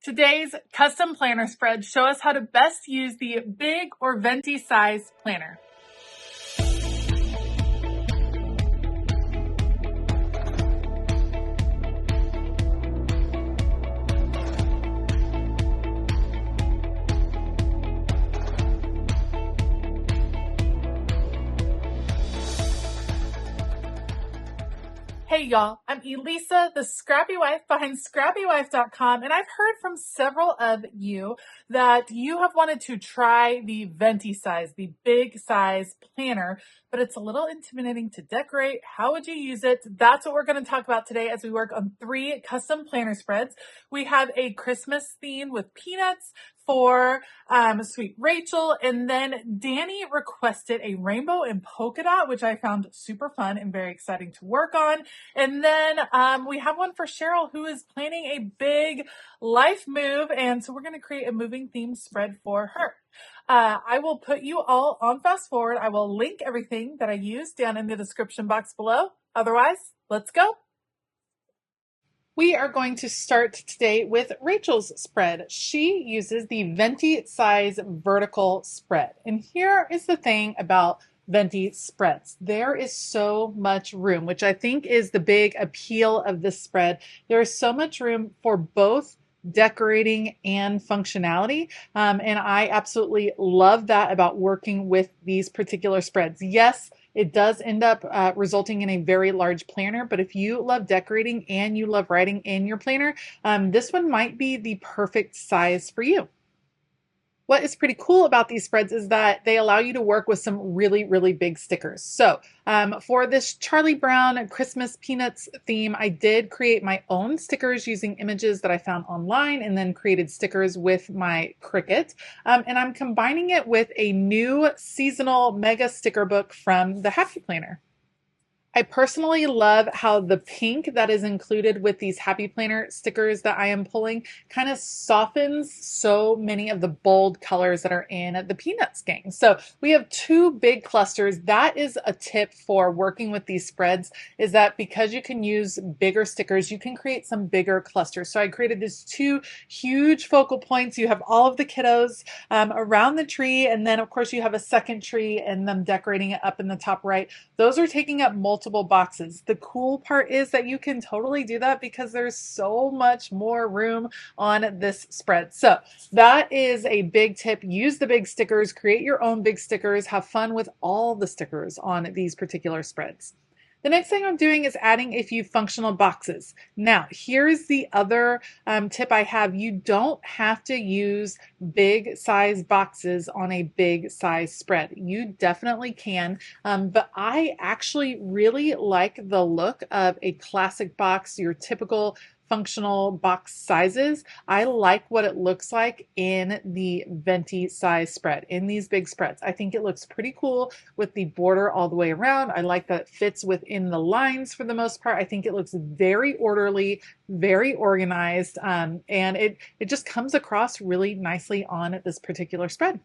Today's custom planner spreads show us how to best use the big or venti size planner. Hey y'all, I'm Elisa, the Scrappy Wife behind ScrappyWife.com, and I've heard from several of you that you have wanted to try the Venti size, the big size planner, but it's a little intimidating to decorate. How would you use it? That's what we're going to talk about today as we work on 3 custom planner spreads. We have a Christmas theme with peanuts for sweet Rachel, and then Danny requested a rainbow and polka dot, which I found super fun and very exciting to work on. And then we have one for Cheryl, who is planning a big life move, and so we're going to create a moving theme spread for her. I will put you all on fast forward. I will link everything that I used down in the description box below. Otherwise, let's go. We are going to start today with Rachel's spread. She uses the Venti size vertical spread. And here is the thing about Venti spreads. There is so much room, which I think is the big appeal of this spread. There is so much room for both decorating and functionality. And I absolutely love that about working with these particular spreads. Yes, it does end up resulting in a very large planner, but if you love decorating and you love writing in your planner, this one might be the perfect size for you. What is pretty cool about these spreads is that they allow you to work with some really, really big stickers. So for this Charlie Brown Christmas Peanuts theme, I did create my own stickers using images that I found online and then created stickers with my Cricut. And I'm combining it with a new seasonal mega sticker book from the Happy Planner. I personally love how the pink that is included with these Happy Planner stickers that I am pulling kind of softens so many of the bold colors that are in the Peanuts gang. So we have 2 big clusters. That is a tip for working with these spreads, is that because you can use bigger stickers, you can create some bigger clusters. So I created these 2 huge focal points. You have all of the kiddos around the tree, and then of course you have a second tree and them decorating it up in the top right. Those are taking up multiple boxes. The cool part is that you can totally do that because there's so much more room on this spread. So that is a big tip. Use the big stickers, create your own big stickers, have fun with all the stickers on these particular spreads. The next thing I'm doing is adding a few functional boxes. Now, here's the other tip I have. You don't have to use big size boxes on a big size spread. You definitely can, but I actually really like the look of a classic box, your typical functional box sizes. I like what it looks like in the Venti size spread, in these big spreads. I think it looks pretty cool with the border all the way around. I like that it fits within the lines for the most part. I think it looks very orderly, very organized, and it just comes across really nicely on this particular spread.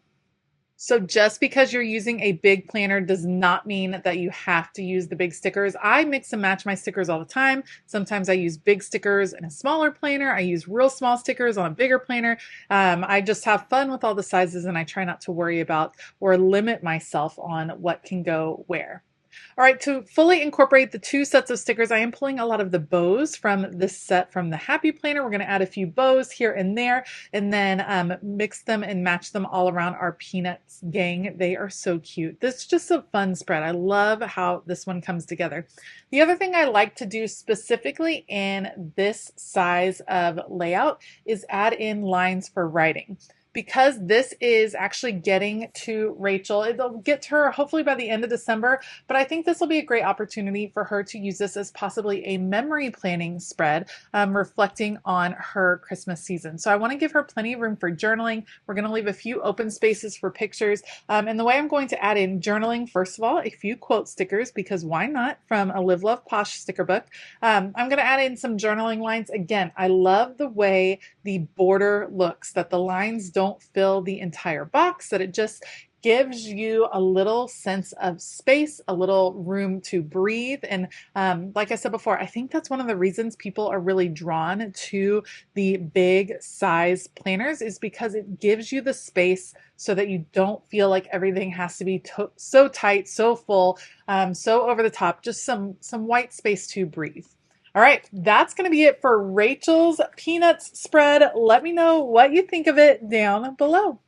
So just because you're using a big planner does not mean that you have to use the big stickers. I mix and match my stickers all the time. Sometimes I use big stickers in a smaller planner. I use real small stickers on a bigger planner. I just have fun with all the sizes, and I try not to worry about or limit myself on what can go where. All right, to fully incorporate the 2 sets of stickers, I am pulling a lot of the bows from this set from the Happy Planner. We're going to add a few bows here and there, and then mix them and match them all around our Peanuts gang. They are so cute. This is just a fun spread. I love how this one comes together. The other thing I like to do specifically in this size of layout is add in lines for writing. Because this is actually getting to Rachel, it'll get to her hopefully by the end of December, but I think this will be a great opportunity for her to use this as possibly a memory planning spread, reflecting on her Christmas season. So I want to give her plenty of room for journaling. We're going to leave a few open spaces for pictures. And the way I'm going to add in journaling, first of all, a few quote stickers, because why not, from a Live Love Posh sticker book. I'm going to add in some journaling lines. Again, I love the way the border looks, that the lines don't fill the entire box, that it just gives you a little sense of space, a little room to breathe. And like I said before, I think that's one of the reasons people are really drawn to the big size planners, is because it gives you the space so that you don't feel like everything has to be so tight, so full, so over the top, just some white space to breathe. All right, that's going to be it for Rachel's Peanuts spread. Let me know what you think of it down below.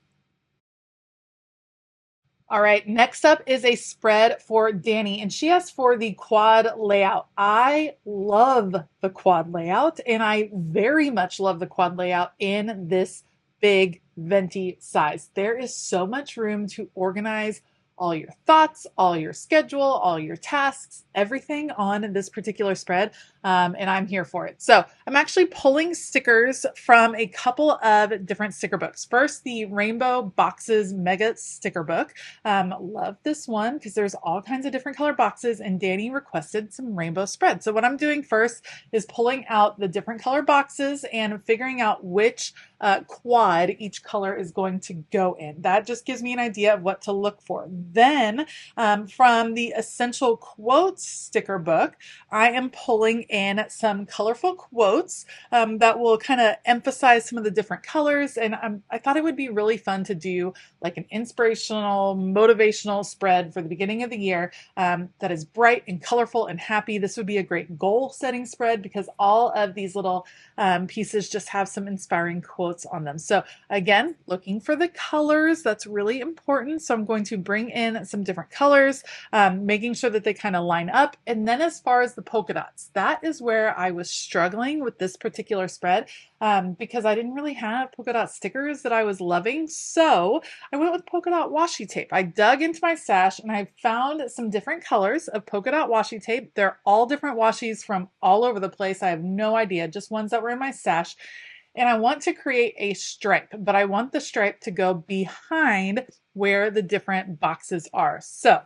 All right, next up is a spread for Danny, and she asked for the quad layout. I love the quad layout, and I very much love the quad layout in this big venti size. There is so much room to organize all your thoughts, all your schedule, all your tasks, everything on this particular spread, and I'm here for it. So I'm actually pulling stickers from a couple of different sticker books. First, the Rainbow Boxes Mega Sticker Book. Love this one because there's all kinds of different color boxes, and Danny requested some rainbow spread. So what I'm doing first is pulling out the different color boxes and figuring out which quad each color is going to go in. That just gives me an idea of what to look for. Then from the Essential Quotes sticker book, I am pulling in some colorful quotes that will kind of emphasize some of the different colors. And I thought it would be really fun to do like an inspirational, motivational spread for the beginning of the year that is bright and colorful and happy. This would be a great goal setting spread because all of these little pieces just have some inspiring quotes on them. So again, looking for the colors, that's really important. So I'm going to bring in some different colors, making sure that they kind of line up. And then as far as the polka dots, that is where I was struggling with this particular spread because I didn't really have polka dot stickers that I was loving. So I went with polka dot washi tape. I dug into my stash and I found some different colors of polka dot washi tape. They're all different washis from all over the place. I have no idea, just ones that were in my stash. And I want to create a stripe, but I want the stripe to go behind where the different boxes are. So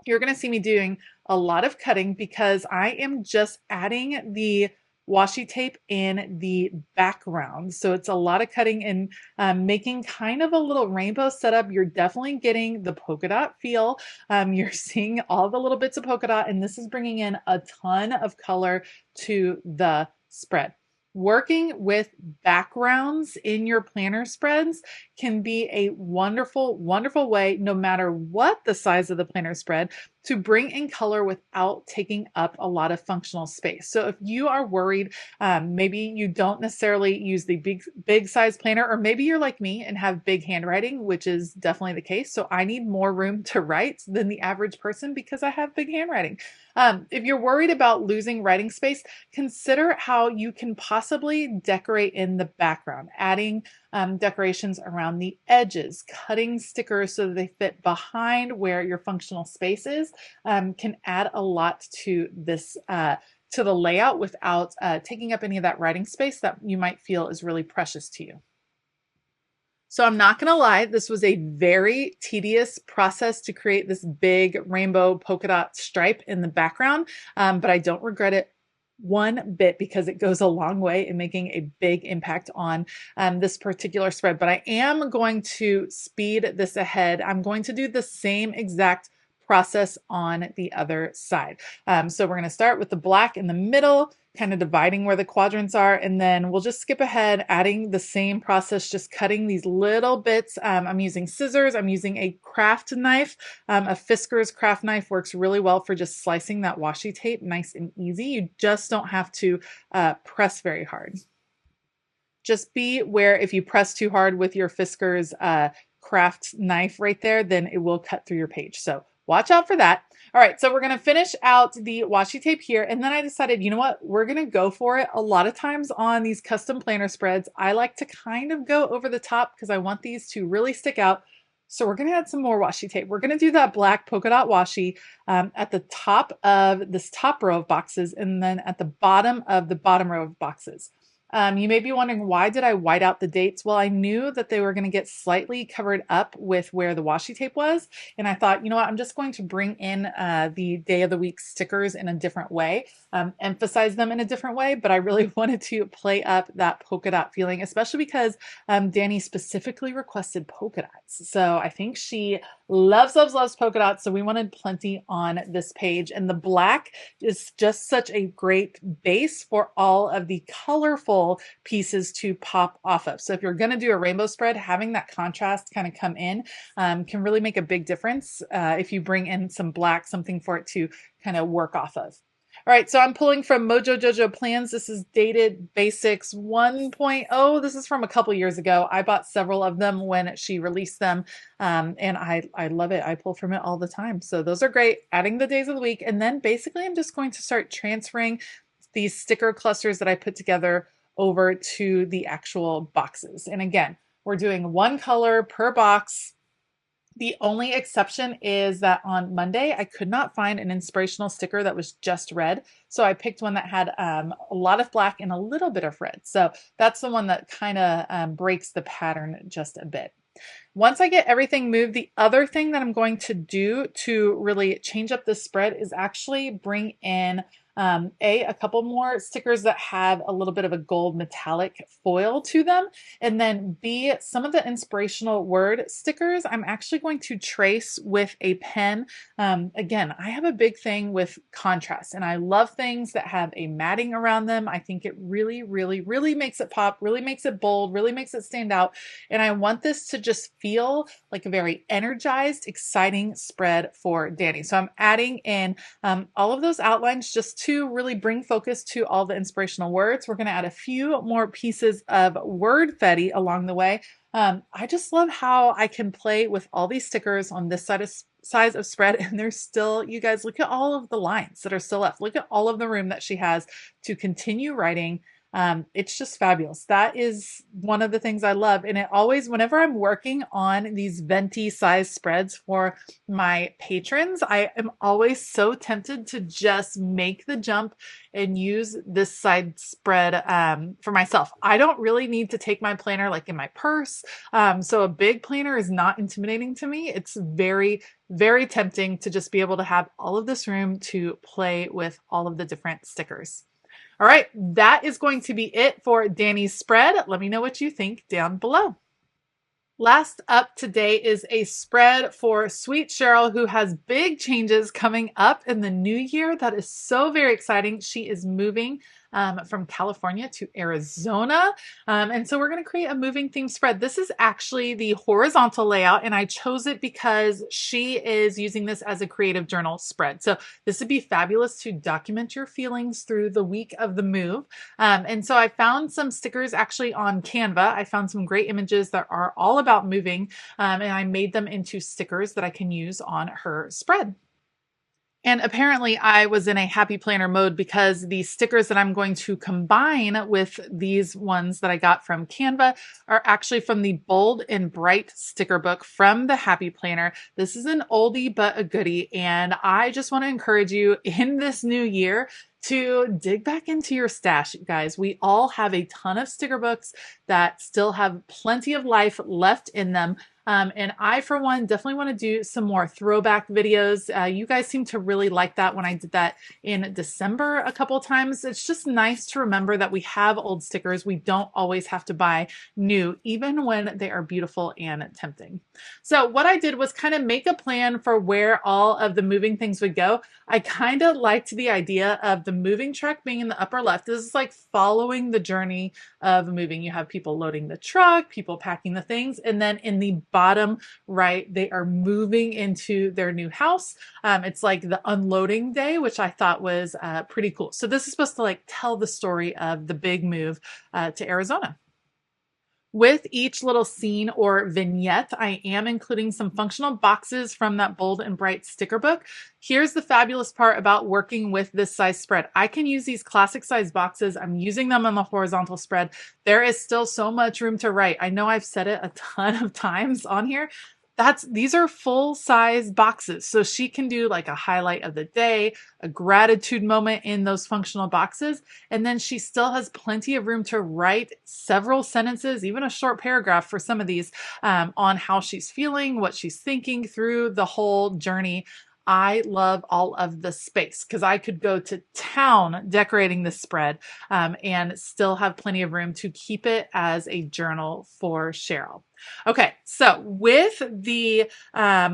you're going to see me doing a lot of cutting because I am just adding the washi tape in the background. So it's a lot of cutting and making kind of a little rainbow setup. You're definitely getting the polka dot feel. You're seeing all the little bits of polka dot, and this is bringing in a ton of color to the spread. Working with backgrounds in your planner spreads can be a wonderful, wonderful way, no matter what the size of the planner spread, to bring in color without taking up a lot of functional space. So if you are worried, maybe you don't necessarily use the big size planner, or maybe you're like me and have big handwriting, which is definitely the case. So I need more room to write than the average person because I have big handwriting. If you're worried about losing writing space, consider how you can possibly decorate in the background, adding decorations around the edges, cutting stickers so that they fit behind where your functional space is, can add a lot to this, to the layout without taking up any of that writing space that you might feel is really precious to you. So I'm not going to lie, this was a very tedious process to create this big rainbow polka dot stripe in the background, but I don't regret it one bit because it goes a long way in making a big impact on this particular spread. But I am going to speed this ahead. I'm going to do the same exact process on the other side. So we're going to start with the black in the middle, kind of dividing where the quadrants are, and then we'll just skip ahead, adding the same process, just cutting these little bits. I'm using scissors. I'm using a craft knife. A Fisker's craft knife works really well for just slicing that washi tape nice and easy. You just don't have to press very hard. Just be aware if you press too hard with your Fisker's craft knife right there, then it will cut through your page. So watch out for that. All right, so we're going to finish out the washi tape here. And then I decided, you know what? We're going to go for it. A lot of times on these custom planner spreads, I like to kind of go over the top because I want these to really stick out. So we're going to add some more washi tape. We're going to do that black polka dot washi at the top of this top row of boxes and then at the bottom of the bottom row of boxes. You may be wondering, why did I white out the dates? Well, I knew that they were going to get slightly covered up with where the washi tape was. And I thought, you know what, I'm just going to bring in the day of the week stickers in a different way, emphasize them in a different way. But I really wanted to play up that polka dot feeling, especially because Danny specifically requested polka dots. So I think she loves, loves, loves polka dots. So we wanted plenty on this page. And the black is just such a great base for all of the colorful pieces to pop off of. So if you're going to do a rainbow spread, having that contrast kind of come in can really make a big difference if you bring in some black, something for it to kind of work off of. All right, so I'm pulling from Mojo Jojo Plans. This is Dated Basics 1.0. This is from a couple years ago. I bought several of them when she released them, and I love it. I pull from it all the time. So those are great, adding the days of the week. And then basically I'm just going to start transferring these sticker clusters that I put together over to the actual boxes. And again, we're doing one color per box. The only exception is that on Monday, I could not find an inspirational sticker that was just red. So I picked one that had a lot of black and a little bit of red. So that's the one that kind of breaks the pattern just a bit. Once I get everything moved, the other thing that I'm going to do to really change up this spread is actually bring in a couple more stickers that have a little bit of a gold metallic foil to them. And then B, some of the inspirational word stickers, I'm actually going to trace with a pen. Again, I have a big thing with contrast and I love things that have a matting around them. I think it really, really, really makes it pop, really makes it bold, really makes it stand out. And I want this to just feel like a very energized, exciting spread for Danny. So I'm adding in all of those outlines just to really bring focus to all the inspirational words. We're going to add a few more pieces of word fetty along the way. I just love how I can play with all these stickers on this size of spread, and there's still, you guys, look at all of the lines that are still left. Look at all of the room that she has to continue writing. It's just fabulous. That is one of the things I love. And it always, whenever I'm working on these Venti size spreads for my patrons, I am always so tempted to just make the jump and use this side spread for myself. I don't really need to take my planner like in my purse. So a big planner is not intimidating to me. It's very, very tempting to just be able to have all of this room to play with all of the different stickers. All right, that is going to be it for Danny's spread. Let me know what you think down below. Last up today is a spread for sweet Cheryl, who has big changes coming up in the new year. That is so very exciting. She is moving from California to Arizona. And so we're going to create a moving theme spread. This is actually the horizontal layout, and I chose it because she is using this as a creative journal spread. So this would be fabulous to document your feelings through the week of the move. And so I found some stickers actually on Canva. I found some great images that are all about moving, and I made them into stickers that I can use on her spread. And apparently I was in a happy planner mode because the stickers that I'm going to combine with these ones that I got from Canva are actually from the Bold and Bright sticker book from the Happy Planner. This is an oldie but a goodie, and I just want to encourage you in this new year to dig back into your stash, you guys. We all have a ton of sticker books that still have plenty of life left in them. And I, for one, definitely want to do some more throwback videos. You guys seem to really like that when I did that in December a couple of times. It's just nice to remember that we have old stickers. We don't always have to buy new, even when they are beautiful and tempting. So what I did was kind of make a plan for where all of the moving things would go. I kind of liked the idea of the moving truck being in the upper left. This is like following the journey of moving. You have people loading the truck, people packing the things, and then in the bottom right, they are moving into their new house. It's like the unloading day, which I thought was pretty cool. So this is supposed to like tell the story of the big move to Arizona. With each little scene or vignette, I am including some functional boxes from that Bold and Bright sticker book. Here's the fabulous part about working with this size spread. I can use these classic size boxes. I'm using them on the horizontal spread. There is still so much room to write. I know I've said it a ton of times on here. these are full size boxes. So she can do like a highlight of the day, a gratitude moment in those functional boxes. And then she still has plenty of room to write several sentences, even a short paragraph for some of these, on how she's feeling, what she's thinking through the whole journey. I love all of the space because I could go to town decorating this spread, and still have plenty of room to keep it as a journal for Cheryl. Okay, so with the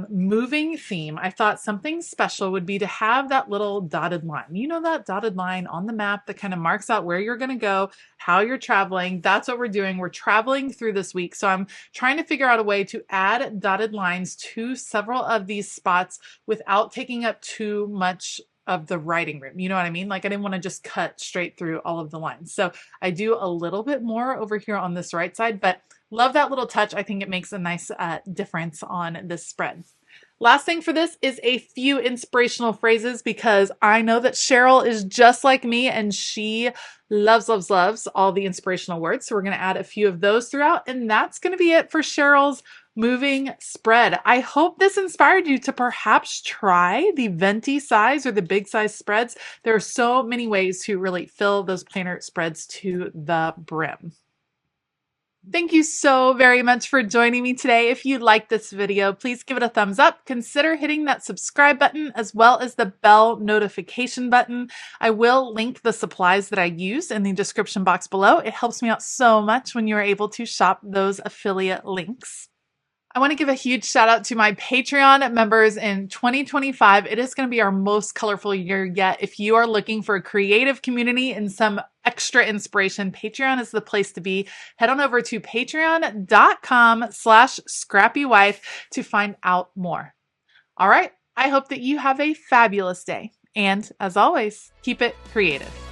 moving theme, I thought something special would be to have that little dotted line. You know, that dotted line on the map that kind of marks out where you're going to go, how you're traveling. That's what we're doing. We're traveling through this week. So I'm trying to figure out a way to add dotted lines to several of these spots without taking up too much of the writing room. You know what I mean? Like I didn't want to just cut straight through all of the lines. So I do a little bit more over here on this right side, but love that little touch. I think it makes a nice difference on this spread. Last thing for this is a few inspirational phrases because I know that Cheryl is just like me and she loves, loves, loves all the inspirational words. So we're going to add a few of those throughout, and that's going to be it for Cheryl's moving spread. I hope this inspired you to perhaps try the Venti size or the big size spreads. There are so many ways to really fill those planner spreads to the brim. Thank you so very much for joining me today. If you liked this video, please give it a thumbs up. Consider hitting that subscribe button as well as the bell notification button. I will link the supplies that I use in the description box below. It helps me out so much when you're able to shop those affiliate links. I want to give a huge shout out to my Patreon members in 2025. It is going to be our most colorful year yet. If you are looking for a creative community and some extra inspiration, Patreon is the place to be. Head on over to patreon.com/ScrappyWife to find out more. All right. I hope that you have a fabulous day. And as always, keep it creative.